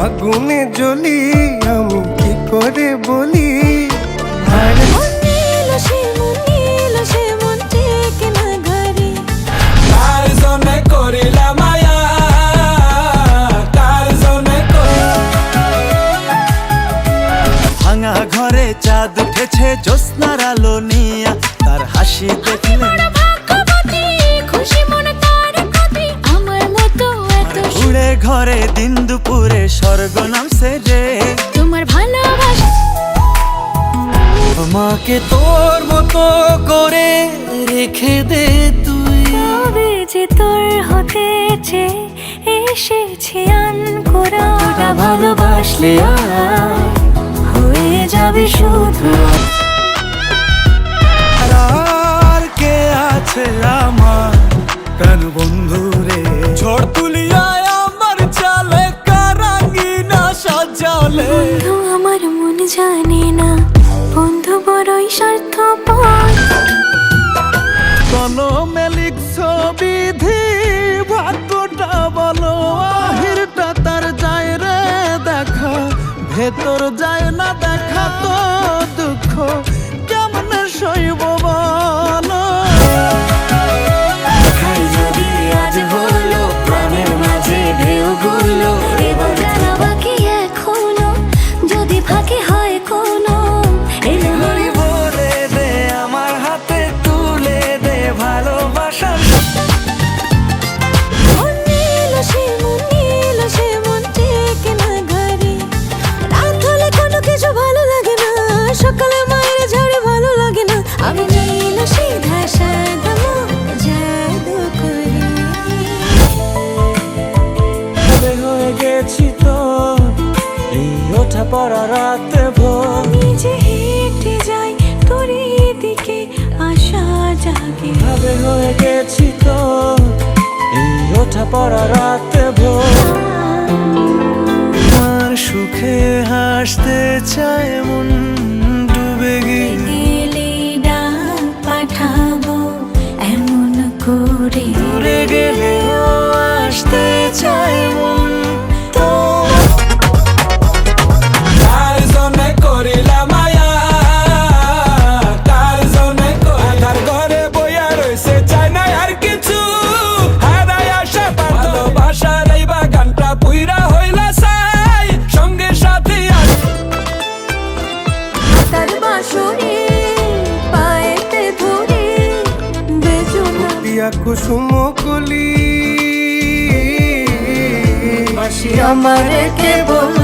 আগুনে জ্বলি আমি কি করে বলি। আর ভাঙা ঘরে চাঁদ উঠেছে জ্যোৎস্নার আলো নিয়া, তার হাসি দেখলে উড়ে ঘরে দিন দুপুরে স্বর্গ নামছে রে। তোমার ভালোবাসা আমাকে তোর মতো করে রেখে দে তুই। তবে যে তোর হতে চেয়ে এসেছি আনকোরা, ভালোবাসলে হয়ে যাবে শুধু। আর কে আছে আমার প্রাণ বন্ধু রে, ঝড় তুলিয়া আমার চালে কারাঙ্গিনা সাজালে। বন্ধু আমার মন জানে না, বন্ধু বড়ই স্বার্থপর। কলমে লিখছো বিধি, ভাগ্যটা বলো আহিরটা তার যায় রে দেখা, ভেতর যায় না দেখা তো দুঃখ কেমনে সইব বলো। যদি আজ হলো প্রাণের মাঝে ঢেউ গুলো, এবার জানা বাকি এখনো যদি ফাঁকি হয় কোনো। হরি বলে দে আমার হাতে তুলে দে ভালোবাসার। মন নীল সে মন টেকে না ঘরে, রাত হলে কোনো কিছু ভালো লাগে না, সকালে মায়ের ঝাড়ে ভালো লাগে না। আমি নীল সিধা সাদা মন জাদু করি। তবে হয়ে গেছি তো এই ওঠা পড়া রাতে ভোর। আমি যে হেঁটে যাই তোর দিকে আশা জাগে। তবে হয়ে গেছি তো এই ওঠা পড়া রাতে ভোর। আর সুখে হাসতে চায় মন, ডুবে গেলে ডাক পাঠাবো এমন করে, দূরে গেলেও আসতে চায় মন। তার বাঁশরি পায়েতে ধরে বেজুনা পিয়া কুসুম কলি বাসি আমার কেবল